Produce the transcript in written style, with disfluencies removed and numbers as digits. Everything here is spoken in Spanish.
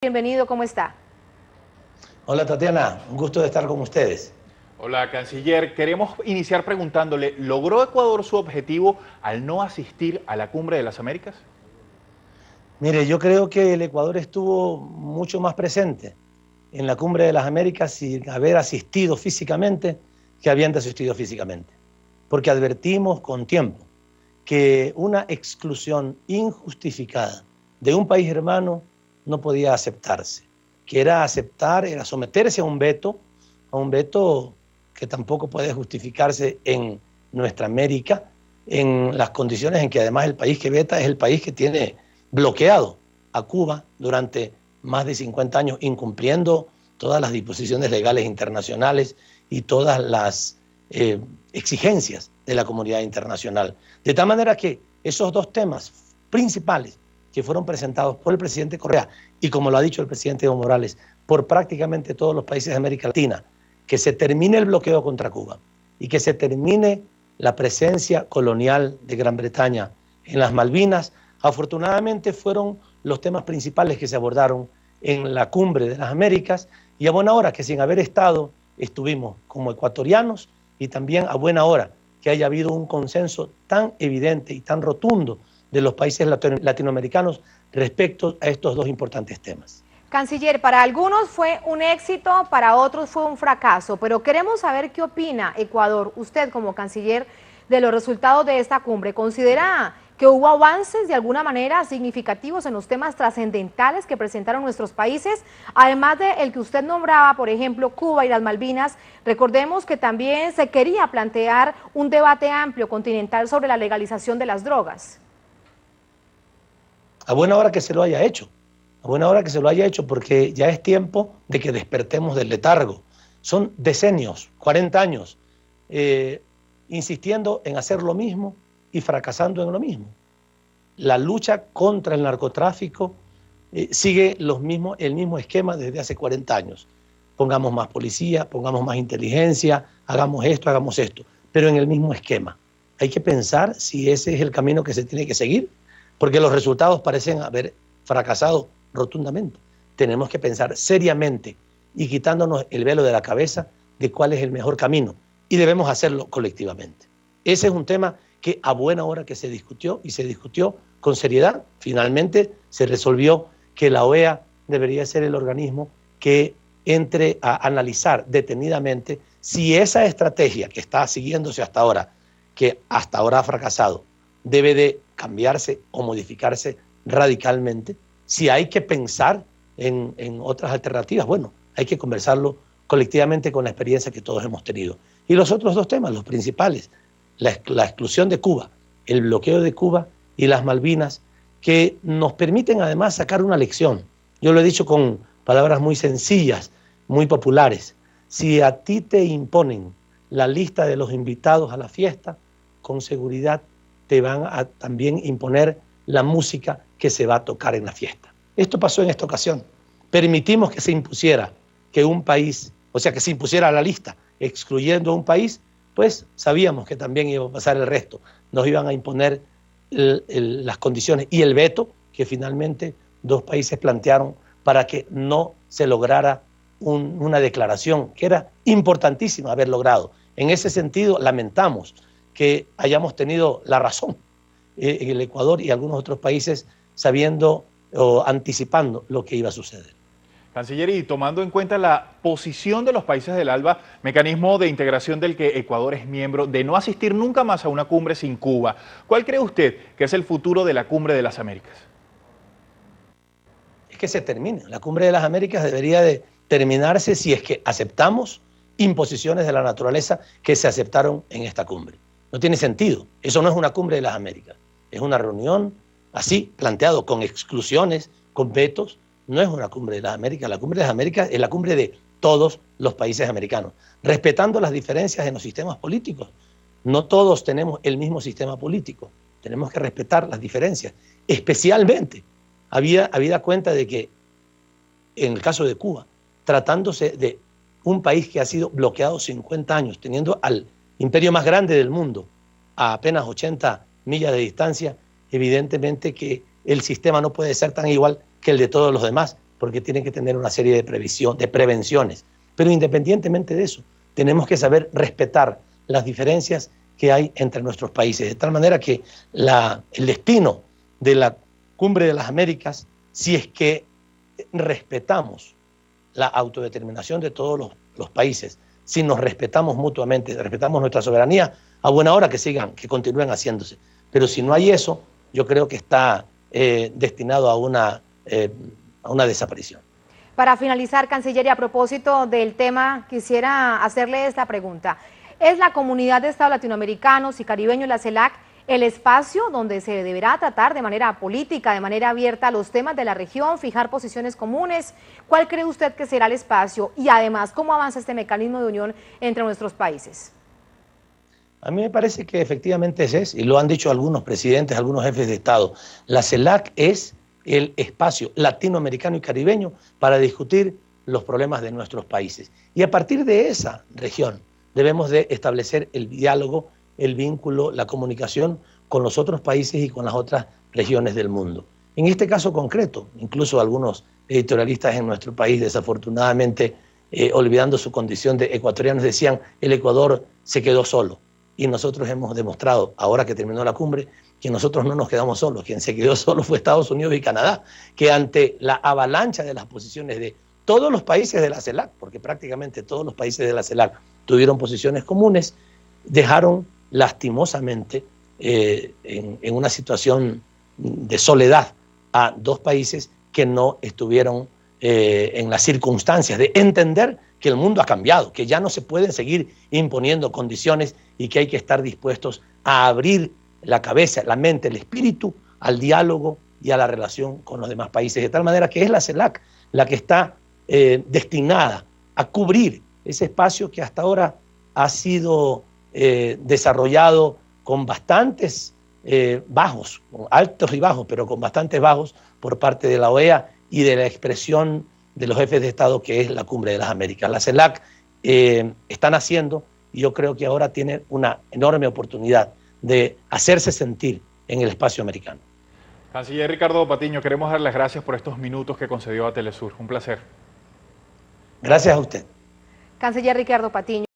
Bienvenido, ¿cómo está? Hola Tatiana, un gusto de estar con ustedes. Hola, canciller. Queremos iniciar preguntándole, ¿logró Ecuador su objetivo al no asistir a la Cumbre de las Américas? Mire, yo creo que el Ecuador estuvo mucho más presente en la Cumbre de las Américas sin haber asistido físicamente que habiendo asistido físicamente. Porque advertimos con tiempo que una exclusión injustificada de un país hermano no podía aceptarse. Que era aceptar, era someterse a un veto que tampoco puede justificarse en nuestra América, en las condiciones en que además el país que veta es el país que tiene bloqueado a Cuba durante más de 50 años, incumpliendo todas las disposiciones legales internacionales y todas las exigencias de la comunidad internacional. De tal manera que esos dos temas principales que fueron presentados por el presidente Correa y, como lo ha dicho el presidente Evo Morales, por prácticamente todos los países de América Latina, que se termine el bloqueo contra Cuba y que se termine la presencia colonial de Gran Bretaña en las Malvinas, afortunadamente fueron los temas principales que se abordaron en la Cumbre de las Américas, y a buena hora que sin haber estado estuvimos como ecuatorianos, y también a buena hora que haya habido un consenso tan evidente y tan rotundo de los países latinoamericanos respecto a estos dos importantes temas. Canciller, para algunos fue un éxito, para otros fue un fracaso, pero queremos saber qué opina Ecuador, usted como canciller, de los resultados de esta cumbre. ¿Considera que hubo avances de alguna manera significativos en los temas trascendentales que presentaron nuestros países? Además del que usted nombraba, por ejemplo, Cuba y las Malvinas, recordemos que también se quería plantear un debate amplio continental sobre la legalización de las drogas. A buena hora que se lo haya hecho. A buena hora que se lo haya hecho, porque ya es tiempo de que despertemos del letargo. Son decenios, 40 años, insistiendo en hacer lo mismo y fracasando en lo mismo. La lucha contra el narcotráfico sigue el mismo esquema desde hace 40 años. Pongamos más policía, pongamos más inteligencia, hagamos esto, pero en el mismo esquema. Hay que pensar si ese es el camino que se tiene que seguir, porque los resultados parecen haber fracasado rotundamente. Tenemos que pensar seriamente y quitándonos el velo de la cabeza de cuál es el mejor camino, y debemos hacerlo colectivamente. Ese es un tema que a buena hora que se discutió, y se discutió con seriedad. Finalmente se resolvió que la OEA debería ser el organismo que entre a analizar detenidamente si esa estrategia que está siguiéndose hasta ahora, que hasta ahora ha fracasado, debe de cambiarse o modificarse radicalmente. Si hay que pensar en otras alternativas, bueno, hay que conversarlo colectivamente con la experiencia que todos hemos tenido. Y los otros dos temas, los principales, la exclusión de Cuba, el bloqueo de Cuba y las Malvinas, que nos permiten además sacar una lección. Yo lo he dicho con palabras muy sencillas, muy populares. Si a ti te imponen la lista de los invitados a la fiesta, con seguridad te van a también imponer la música que se va a tocar en la fiesta. Esto pasó en esta ocasión. Permitimos que se impusiera que un país, o sea, que se impusiera la lista excluyendo a un país, pues sabíamos que también iba a pasar el resto. Nos iban a imponer las condiciones y el veto que finalmente dos países plantearon para que no se lograra una declaración que era importantísima haber logrado. En ese sentido, lamentamos que hayamos tenido la razón en el Ecuador y algunos otros países sabiendo o anticipando lo que iba a suceder. Canciller, y tomando en cuenta la posición de los países del ALBA, mecanismo de integración del que Ecuador es miembro, de no asistir nunca más a una cumbre sin Cuba, ¿cuál cree usted que es el futuro de la Cumbre de las Américas? Es que se termine. La Cumbre de las Américas debería de terminarse si es que aceptamos imposiciones de la naturaleza que se aceptaron en esta cumbre. No tiene sentido. Eso no es una Cumbre de las Américas. Es una reunión así, planteado con exclusiones, con vetos. No es una Cumbre de las Américas. La Cumbre de las Américas es la cumbre de todos los países americanos, respetando las diferencias en los sistemas políticos. No todos tenemos el mismo sistema político. Tenemos que respetar las diferencias. Especialmente, habida cuenta de que, en el caso de Cuba, tratándose de un país que ha sido bloqueado 50 años, teniendo al imperio más grande del mundo a apenas 80 millas de distancia, evidentemente que el sistema no puede ser tan igual que el de todos los demás, porque tienen que tener una serie de prevenciones. Pero independientemente de eso, tenemos que saber respetar las diferencias que hay entre nuestros países, de tal manera que el destino de la Cumbre de las Américas, si es que respetamos la autodeterminación de todos los países, si nos respetamos mutuamente, respetamos nuestra soberanía, a buena hora que sigan, que continúen haciéndose. Pero si no hay eso, yo creo que está destinado a una desaparición. Para finalizar, canciller, y a propósito del tema, quisiera hacerle esta pregunta. ¿Es la Comunidad de Estados Latinoamericanos y Caribeños, la CELAC, el espacio donde se deberá tratar de manera política, de manera abierta, los temas de la región, fijar posiciones comunes? ¿Cuál cree usted que será el espacio? Y además, ¿cómo avanza este mecanismo de unión entre nuestros países? A mí me parece que efectivamente es, y lo han dicho algunos presidentes, algunos jefes de Estado, la CELAC es el espacio latinoamericano y caribeño para discutir los problemas de nuestros países. Y a partir de esa región debemos de establecer el diálogo, el vínculo, la comunicación con los otros países y con las otras regiones del mundo. En este caso concreto, incluso algunos editorialistas en nuestro país, desafortunadamente, olvidando su condición de ecuatorianos, decían el Ecuador se quedó solo. Y nosotros hemos demostrado, ahora que terminó la cumbre, que nosotros no nos quedamos solos. Quien se quedó solo fue Estados Unidos y Canadá, que ante la avalancha de las posiciones de todos los países de la CELAC, porque prácticamente todos los países de la CELAC tuvieron posiciones comunes, dejaron lastimosamente en una situación de soledad a dos países que no estuvieron en las circunstancias de entender que el mundo ha cambiado, que ya no se pueden seguir imponiendo condiciones y que hay que estar dispuestos a abrir la cabeza, la mente, el espíritu al diálogo y a la relación con los demás países, de tal manera que es la CELAC la que está destinada a cubrir ese espacio que hasta ahora ha sido desarrollado con bastantes bajos, con altos y bajos, pero con bastantes bajos por parte de la OEA y de la expresión de los jefes de Estado, que es la Cumbre de las Américas. La CELAC están haciendo, y yo creo que ahora tiene una enorme oportunidad de hacerse sentir en el espacio americano. Canciller Ricardo Patiño, queremos dar las gracias por estos minutos que concedió a Telesur. Un placer. Gracias a usted. Canciller Ricardo Patiño.